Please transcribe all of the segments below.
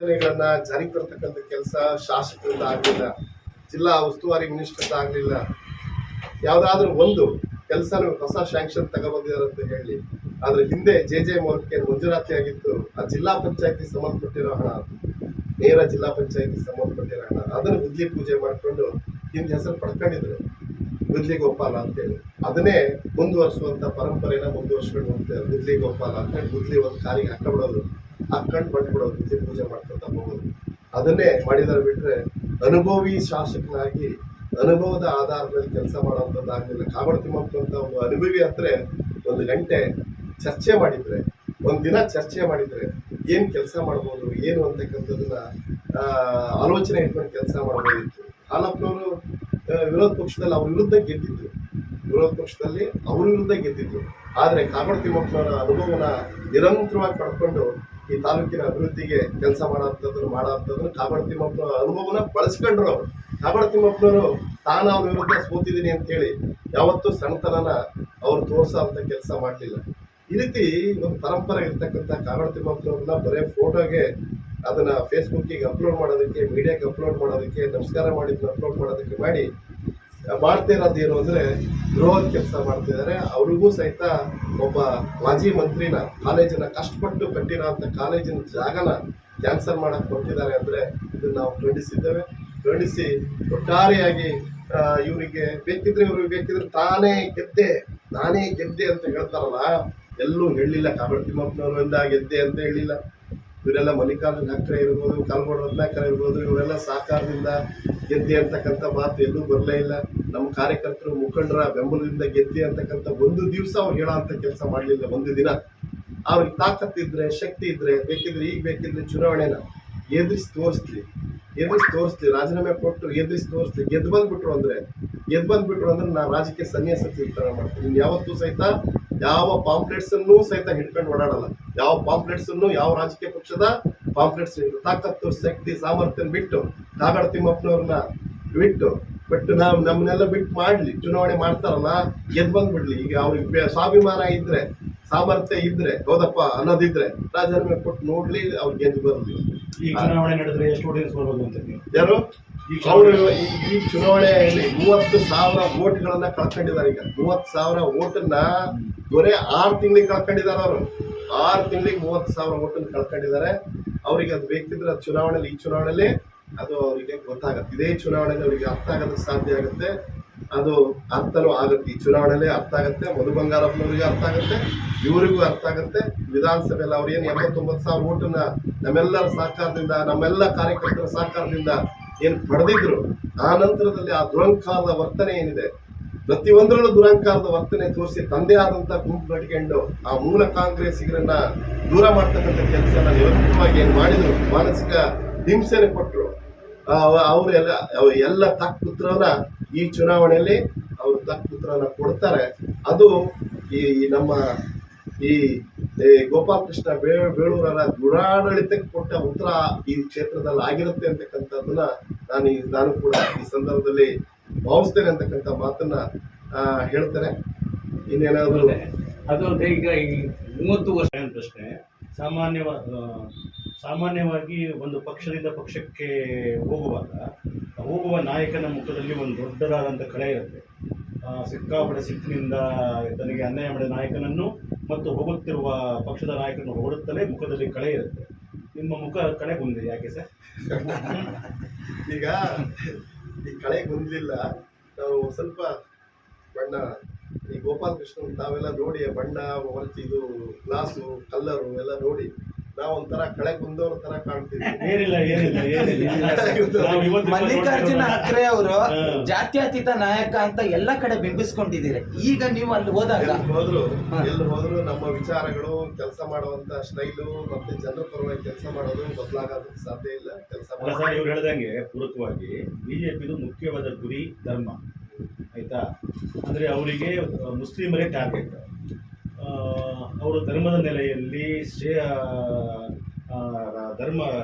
ಯೋಜನೆಗಳನ್ನ ಜಾರಿಗೆ ತರತಕ್ಕಂಥ ಕೆಲಸ ಶಾಸಕರಿಂದ ಆಗಲಿಲ್ಲ, ಜಿಲ್ಲಾ ಉಸ್ತುವಾರಿ ಮಿನಿಸ್ಟರ್ ಆಗಲಿಲ್ಲ. ಯಾವ್ದಾದ್ರು ಒಂದು ಕೆಲಸ ಹೊಸ ಶಾಂಕ್ಷನ್ ತಗೊಬಂದಿದ್ದಾರೆ ಅಂತ ಹೇಳಿ, ಆದ್ರೆ ಹಿಂದೆ ಜೆ ಮೂಲಕ ಮಂಜೂರಾತಿ ಆಗಿತ್ತು. ಆ ಜಿಲ್ಲಾ ಪಂಚಾಯತಿ ಸಂಬಂಧಪಟ್ಟಿರೋ ಹಣ, ನೇರ ಜಿಲ್ಲಾ ಪಂಚಾಯತಿ ಸಂಬಂಧಪಟ್ಟಿರೋ ಹಣ, ಅದನ್ನು ಗುದ್ಲಿ ಪೂಜೆ ಮಾಡ್ಕೊಂಡು ಹಿಂದೆ ಹೆಸರು ಪಡ್ಕೊಂಡಿದ್ರು ಗುದ್ಲಿ ಗೋಪಾಲ ಅಂತೇಳಿ. ಅದನ್ನೇ ಮುಂದುವರಿಸುವಂತ ಪರಂಪರೆನ ಮುಂದುವರ್ಸ್ಕೊಂಡು ಹೋಗ್ತಾರೆ. ಗುದ್ಲಿ ಗೋಪಾಲ ಅಂತೇಳಿ ಗುದ್ಲಿ ಒಂದು ಕಾರಿಗೆ ಹಾಕೊಂಡ್ಬಿಡೋದು, ಹಾಕೊಂಡು ಬಂದ್ಬಿಡೋದು, ಗುದ್ಲಿ ಪೂಜೆ ಮಾಡ್ಕೊತಾ ಹೋಗೋದು. ಅದನ್ನೇ ಮಾಡಿದಾರೆ ಬಿಟ್ರೆ ಅನುಭವಿ ಶಾಸಕನಾಗಿ ಅನುಭವದ ಆಧಾರದ ಮೇಲೆ ಕೆಲಸ ಮಾಡುವಂಥದ್ದಾಗಲಿಲ್ಲ. ಕಾಗೋಡು ತಿಮ್ಮಪ್ಪ ಅಂತ ಒಂದು ಅನುಭವಿ ಹತ್ರ ಒಂದು ಗಂಟೆ ಚರ್ಚೆ ಮಾಡಿದ್ರೆ, ಒಂದಿನ ಚರ್ಚೆ ಮಾಡಿದ್ರೆ ಏನು ಕೆಲಸ ಮಾಡ್ಬೋದು ಏನು ಅಂತಕ್ಕಂಥದ್ದನ್ನ ಆಲೋಚನೆ ಇಟ್ಕೊಂಡು ಕೆಲಸ ಮಾಡ್ಬೋದಿತ್ತು. ಹಾಲಪ್ಪನವರು ವಿರೋಧ ಪಕ್ಷದಲ್ಲಿ ಅವ್ರ ವಿರುದ್ಧ ಗೆದ್ದಿದ್ರು, ವಿರೋಧ ಪಕ್ಷದಲ್ಲಿ ಅವ್ರ ವಿರುದ್ಧ ಗೆದ್ದಿದ್ರು. ಆದರೆ ಕಾಗೋಡು ತಿಮ್ಮಪ್ಪನವರ ಅನುಭವನ ನಿರಂತರವಾಗಿ ಪಡ್ಕೊಂಡು ಈ ತಾಲೂಕಿನ ಅಭಿವೃದ್ಧಿಗೆ ಕೆಲಸ ಮಾಡೋಂಥದ್ದನ್ನು ಕಾಗೋಡು ತಿಮ್ಮಪ್ಪನವರ ಅನುಭವನ ಬಳಸ್ಕೊಂಡ್ರು ಅವರು. ಕಾಗೋಡು ತಿಮ್ಮಪ್ಪನವರು ತಾನು ಅವ್ರ ವಿರುದ್ಧ ಸೋತಿದ್ದೀನಿ ಅಂತೇಳಿ ಯಾವತ್ತೂ ಸಣ್ಣತನನ ಅವ್ರು ತೋರ್ಸೋ ಅಂತ ಕೆಲಸ ಮಾಡಲಿಲ್ಲ. ಈ ರೀತಿ ಒಂದು ಪರಂಪರೆ ಇರ್ತಕ್ಕಂಥ ಕಾಗೋಡು ತಿಮ್ಮಪ್ಪನವ್ರನ್ನ ಬರೀ ಫೋಟೋಗೆ ಅದನ್ನ ಫೇಸ್ಬುಕ್ಕಿಗೆ ಅಪ್ಲೋಡ್ ಮಾಡೋದಕ್ಕೆ, ಮೀಡಿಯಾಗೆ ಅಪ್ಲೋಡ್ ಮಾಡೋದಕ್ಕೆ, ನಮಸ್ಕಾರ ಮಾಡಿದ್ನ ಅಪ್ಲೋಡ್ ಮಾಡೋದಕ್ಕೆ ಮಾಡ್ತಾ ಇರೋದು ಏನು ಅಂದ್ರೆ ದ್ರೋಹದ ಕೆಲಸ ಮಾಡ್ತಿದ್ದಾರೆ. ಅವ್ರಿಗೂ ಸಹಿತ ಒಬ್ಬ ಮಾಜಿ ಮಂತ್ರಿನ ಕಾಲೇಜನ್ನ ಕಷ್ಟಪಟ್ಟು ಕಟ್ಟಿರೋ ಅಂತ ಕಾಲೇಜಿನ ಜಾಗನ ಕ್ಯಾನ್ಸಲ್ ಮಾಡಕ್ ಕೊಟ್ಟಿದ್ದಾರೆ ಅಂದ್ರೆ ಇದನ್ನ ನಾವು ಖಂಡಿಸಿ ಒಟ್ಟಾರೆಯಾಗಿ ಇವ್ರಿಗೆ ಬೇಕಿದ್ರೆ ನಾನೇ ಗೆದ್ದೆ ಅಂತ ಹೇಳ್ತಾರಲ್ಲ, ಎಲ್ಲೂ ಹೇಳಿಲ್ಲ. ಕಾಗೋಡು ತಿಮ್ಮಪ್ಪನವರಿಂದ ಗೆದ್ದೆ ಅಂತ ಹೇಳಿಲ್ಲ. ಇವರೆಲ್ಲ ಮಲ್ಲಿಕಾರ್ಜುನ ಖರ್ಗೆ ಇರ್ಬೋದು, ಕಾಲ್ಗೋಡು ರತ್ನಾಕರ ಇರ್ಬೋದು, ಇವರೆಲ್ಲ ಸಹಕಾರದಿಂದ ಗೆದ್ದೆ ಅಂತಕ್ಕಂಥ ಮಾತು ಎಲ್ಲೂ ಬರಲೇ ಇಲ್ಲ. ನಮ್ಮ ಕಾರ್ಯಕರ್ತರು ಮುಖಂಡರ ಬೆಂಬಲದಿಂದ ಗೆದ್ದೆ ಅಂತಕ್ಕಂಥ ಒಂದು ದಿವಸ ಅವ್ರು ಹೇಳೋ ಅಂತ ಕೆಲಸ ಮಾಡಲಿಲ್ಲ. ಒಂದು ದಿನ ಅವ್ರಿಗೆ ತಾಕತ್ತಿದ್ರೆ, ಶಕ್ತಿ ಇದ್ರೆ ಬೇಕಿದ್ರೆ ಚುನಾವಣೆನ ಎದುರಿಸಿ ತೋರಿಸ್ಲಿ, ರಾಜೀನಾಮೆ ಕೊಟ್ಟು ಎದುರಿಸಿ ತೋರಿಸ್ಲಿ. ಗೆದ್ದು ಬಂದ್ಬಿಟ್ರು ಅಂದ್ರೆ ನಾನು ರಾಜಕೀಯ ಸನ್ಯಾಸ ತೀರ್ಮಾನ ಮಾಡ್ತೀನಿ. ಯಾವತ್ತೂ ಸಹಿತ ಯಾವ ಪಾಂಪ್ಲೆಟ್ಸ್ ಅನ್ನು ಸಹಿತ ಹಿಡ್ಕೊಂಡು ಓಡಾಡಲ್ಲ. ಯಾವ ಪಾಂಪ್ಲೆಟ್ಸ್ ಅನ್ನು ಯಾವ ರಾಜಕೀಯ ಪಕ್ಷದ ಪಾಂಪ್ಲೆಟ್ಸ್ ತಾಕತ್ತು, ಶಕ್ತಿ, ಸಾಮರ್ಥ್ಯ ಬಿಟ್ಟು ಕಾಗೋಡು ತಿಮ್ಮಪ್ಪನವ್ರನ್ನ ಬಿಟ್ಟು ನಮ್ಮನ್ನೆಲ್ಲ ಬಿಟ್ಟು ಮಾಡ್ಲಿ, ಚುನಾವಣೆ ಮಾಡ್ತಾರಲ್ಲ, ಗೆದ್ದು ಬಂದ್ಬಿಡ್ಲಿ. ಈಗ ಅವ್ರಿಗೆ ಸ್ವಾಭಿಮಾನ ಇದ್ರೆ, ಸಾಮರ್ಥ್ಯ ಇದ್ರೆ, ಹೌದಪ್ಪ ಅನ್ನೋದಿದ್ರೆ ರಾಜೀನಾಮೆ ಕೊಟ್ಟು ನೋಡ್ಲಿ, ಅವ್ರು ಗೆದ್ದು ಬರ್ಲಿ. ಈ ಚುನಾವಣೆ ನಡೆದ್ರೆ ಎಷ್ಟು ಆಡಿಯನ್ಸ್ ಬರ್ಬೋದು ಅಂತ ಯಾರು ಅವರು ಈ ಚುನಾವಣೆಯಲ್ಲಿ 30,000 ವೋಟ್ಗಳನ್ನ ಕಳ್ಕೊಂಡಿದ್ದಾರೆ. ಈಗ 30,000 ವೋಟನ್ನ ಬರೀ 6 ತಿಂಗಳಿಗೆ ಕಳ್ಕೊಂಡಿದ್ದಾರೆ. ಅವರು 6 ತಿಂಗಳಿಗೆ 30,000 ವೋಟನ್ನು ಕಳ್ಕೊಂಡಿದ್ದಾರೆ. ಅವ್ರಿಗೆ ಅದು ಬೇಕಿದ್ರೆ ಅದು ಈ ಚುನಾವಣೆಯಲ್ಲಿ ಅದು ಅವರಿಗೆ ಗೊತ್ತಾಗತ್ತೆ. ಇದೇ ಚುನಾವಣೆಯಲ್ಲಿ ಅವರಿಗೆ ಅರ್ಥ ಆಗೋದಕ್ಕೆ ಸಾಧ್ಯ ಆಗುತ್ತೆ. ಅದು ಅರ್ಥನೂ ಆಗುತ್ತೆ. ಈ ಚುನಾವಣೆಯಲ್ಲಿ ಅರ್ಥ ಆಗುತ್ತೆ. ಮಧು ಬಂಗಾರಪ್ಪನವರಿಗೆ ಅರ್ಥ ಆಗುತ್ತೆ, ಇವರಿಗೂ ಅರ್ಥ ಆಗುತ್ತೆ. ವಿಧಾನಸಭೆಯಲ್ಲಿ ಅವ್ರು ಏನು 89,000 ವೋಟನ್ನ ನಮ್ಮೆಲ್ಲರ ಸಹಕಾರದಿಂದ, ನಮ್ಮೆಲ್ಲ ಕಾರ್ಯಕರ್ತರ ಸಹಕಾರದಿಂದ ಏನು ಪಡೆದಿದ್ರು, ಆ ನಂತರದಲ್ಲಿ ಆ ದುರಂಕಾರದ ವರ್ತನೆ ಏನಿದೆ, ಪ್ರತಿಯೊಂದರಲ್ಲೂ ದುರಂಕಾರದ ವರ್ತನೆ ತೋರಿಸಿ ತಂದೆ ಆದಂತ ಗುಂಪು ಕಟ್ಕೊಂಡು ಆ ಮೂಲ ಕಾಂಗ್ರೆಸ್ಸಿಗರನ್ನ ದೂರ ಮಾಡ್ತಕ್ಕಂಥ ಕೆಲಸನ ನಿರಂತರವಾಗಿ ಏನು ಮಾಡಿದ್ರು, ಮಾನಸಿಕ ಹಿಂಸೆನೆ ಕೊಟ್ಟರು. ಎಲ್ಲ ತಕ್ಕ ಪುತ್ರನ ಈ ಚುನಾವಣೆಯಲ್ಲಿ ಅವರು ತಕ್ಕ ಪುತ್ರನ ಕೊಡ್ತಾರೆ. ಅದು ಈ ನಮ್ಮ ಈ ಗೋಪಾಲಕೃಷ್ಣ ಬೇಳೂರರ ದುರಾಡಳಿತಕ್ಕೆ ಕೊಟ್ಟ ಉತ್ತರ ಈ ಕ್ಷೇತ್ರದಲ್ಲಿ ಆಗಿರುತ್ತೆ ಅಂತಕ್ಕಂಥದ್ದನ್ನ ನಾನು ಕೂಡ ಈ ಸಂದರ್ಭದಲ್ಲಿ ಭಾವಿಸ್ತೇನೆ ಅಂತಕ್ಕಂಥ ಮಾತನ್ನ ಹೇಳ್ತೇನೆ. ಇನ್ನೇನಾದ್ರು ಅದು ಈಗ ಈ 30 ವರ್ಷ ಪ್ರಶ್ನೆ. ಸಾಮಾನ್ಯವಾಗಿ ಒಂದು ಪಕ್ಷದಿಂದ ಪಕ್ಷಕ್ಕೆ ಹೋಗುವ ನಾಯಕನ ಮುಖದಲ್ಲಿ ಒಂದು ದೊಡ್ಡದಾದಂಥ ಕಳೆ ಇರುತ್ತೆ. ಸಿಕ್ಕಾಪಟ್ಟೆ ಸಿಟ್ಟಿನಿಂದ ತನಗೆ ಅನ್ಯಾಯ ಮಾಡಿದ ನಾಯಕನನ್ನು ಮತ್ತು ಹೋಗುತ್ತಿರುವ ಪಕ್ಷದ ನಾಯಕನನ್ನು ಹೊರಡುತ್ತಲೇ ಮುಖದಲ್ಲಿ ಕಳೆ ಇರುತ್ತೆ. ನಿಮ್ಮ ಮುಖ ಕಳೆ ಬಂದಿದೆ ಯಾಕೆ ಸರ್? ಈಗ ಈ ಕಳೆ ಬಂದಿಲ್ಲ. ನಾವು ಸ್ವಲ್ಪ ಬಣ್ಣ, ಈ ಗೋಪಾಲಕೃಷ್ಣನ್ ತಾವೆಲ್ಲ ನೋಡಿ ಬಣ್ಣ ಹೊರಚಿ, ಇದು ಗ್ಲಾಸು ಕಲ್ಲರು ಎಲ್ಲ ನೋಡಿ ನಾವು ಒಂಥರ ಕಳೆ ಬಂದವ್ರ ತರ ಕಾಣ್ತೀವಿ. ಮಲ್ಲಿಕಾರ್ಜುನ ಖರ್ಗೆ ಅವರು ಜಾತ್ಯತೀತ ನಾಯಕ ಅಂತ ಎಲ್ಲ ಕಡೆ ಬಿಂಬಿಸ್ಕೊಂಡಿದ್ದೀರಿ. ಈಗ ನೀವು ಅಲ್ಲಿ ಹೋದಾಗ ಎಲ್ಲಿ ಹೋದ್ರು ನಮ್ಮ ವಿಚಾರಗಳು, ಕೆಲಸ ಮಾಡುವಂತ ಸ್ಟೈಲು ಮತ್ತೆ ಜನರ ಪರವಾಗಿ ಕೆಲಸ ಮಾಡೋದು ಬದಲಾಗೋದಕ್ಕೆ ಸಾಧ್ಯ ಇಲ್ಲ. ಇವ್ರು ಹೇಳ್ದಂಗೆ ಪೂರಕವಾಗಿ ಬಿಜೆಪಿದು ಮುಖ್ಯವಾದ ಗುರಿ ಧರ್ಮ, ಆಯ್ತಾ? ಅಂದ್ರೆ ಅವರಿಗೆ ಮುಸ್ಲಿಮರೇ ಟಾರ್ಗೆಟ್. ಅವರು ಧರ್ಮದ ನೆಲೆಯಲ್ಲಿ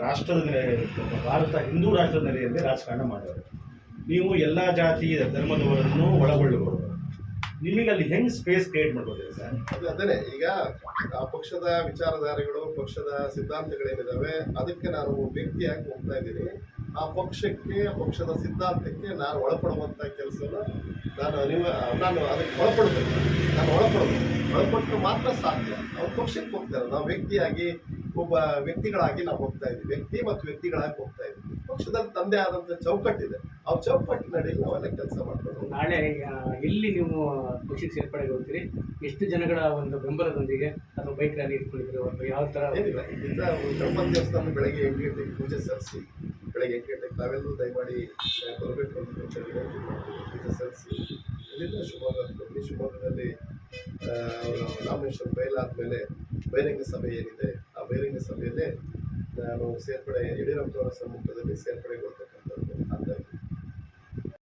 ರಾಷ್ಟ್ರದ ನೆಲೆಯಲ್ಲಿ, ಭಾರತ ಹಿಂದೂ ರಾಷ್ಟ್ರದ ನೆಲೆಯಲ್ಲಿ ರಾಜಕಾರಣ ಮಾಡೋರು. ನೀವು ಎಲ್ಲ ಜಾತಿ ಧರ್ಮದವರನ್ನು ಒಳಗೊಳ್ಳುವರು. ನಿಮಗೆ ಅಲ್ಲಿ ಹೆಂಗ್ ಸ್ಪೇಸ್ ಕ್ರಿಯೇಟ್ ಮಾಡ್ಬೋದು ಸರ್? ಅದೇನೆ ಈಗ ಆ ಪಕ್ಷದ ವಿಚಾರಧಾರೆಗಳು ಪಕ್ಷದ ಸಿದ್ಧಾಂತಗಳೇನಿದಾವೆ ಅದಕ್ಕೆ ನಾನು ವ್ಯಕ್ತಿಯಾಗಿ ಹೋಗ್ತಾ ಇದ್ದೀನಿ. ಆ ಪಕ್ಷಕ್ಕೆ, ಆ ಪಕ್ಷದ ಸಿದ್ಧಾಂತಕ್ಕೆ ನಾನು ಒಳಪಡುವಂಥ ಕೆಲಸನ ನಾನು ಅದಕ್ಕೆ ಒಳಪಡಬೇಕು. ನಾನು ಒಳಪಟ್ಟರೆ ಮಾತ್ರ ಸಾಧ್ಯ. ನಾವು ಪಕ್ಷಕ್ಕೆ ಹೋಗ್ತಾರೆ, ನಾವು ವ್ಯಕ್ತಿಯಾಗಿ ಒಬ್ಬ ವ್ಯಕ್ತಿಗಳಾಗಿ ನಾವು ಹೋಗ್ತಾ ಇದ್ದೀವಿ. ವ್ಯಕ್ತಿ ಮತ್ತು ವ್ಯಕ್ತಿಗಳಾಗಿ ಹೋಗ್ತಾ ಇದ್ದೀವಿ. ಪಕ್ಷದಲ್ಲಿ ತಂದೆ ಆದಂಥ ಚೌಕಟ್ಟಿದೆ, ಆ ಚೌಕಟ್ಟಿನಡಿಯಲ್ಲಿ ನಾವೆಲ್ಲ ಕೆಲಸ ಮಾಡ್ಕೊಂಡು ನಾಳೆ ಎಲ್ಲಿ ನೀವು ಪಕ್ಷಕ್ಕೆ ಸೇರ್ಪಡೆಗೊಳ್ತೀರಿ? ಎಷ್ಟು ಜನಗಳ ಒಂದು ಬೆಂಬಲದೊಂದಿಗೆ ಅಥವಾ ಬೈಕ್ ರ್ಯಾಲಿ ಇಟ್ಕೊಂಡಿದ್ದೀರಿ? ಅಥವಾ ಯಾವ ಥರ? ಏನಿಲ್ಲ, ಇಲ್ಲಿಂದ ಗಣಪತಿ ದೇವಸ್ಥಾನ ಬೆಳಗ್ಗೆ 8 ಗಂಟೆಗೆ ಪೂಜೆ ಸಲ್ಲಿಸಿ, ಬೆಳಗ್ಗೆ 8 ಗಂಟೆಗೆ ತಾವೆಲ್ಲರೂ ದಯಮಾಡಿ ಬರಬೇಕು ಅಂತ ಪೂಜೆ ಸಲ್ಲಿಸಿ ಇಲ್ಲಿಂದ ಶಿವಮೊಗ್ಗಕ್ಕೆ ಹೋಗಿ, ಶಿವಮೊಗ್ಗದಲ್ಲಿ ನಾಮಿನೇಷನ್ ಫೈಲ್ ಆದಮೇಲೆ ಬಹಿರಂಗ ಸಭೆ ಏನಿದೆ ಆ ಬಹಿರಂಗ ಸಭೆಯಲ್ಲೇ ನಾನು ಸೇರ್ಪಡೆ ಯಡಿಯೂರಪ್ಪನವರ ಸಮ್ಮುಖದಲ್ಲಿ ಸೇರ್ಪಡೆಗೊಳ್ತೇನೆ.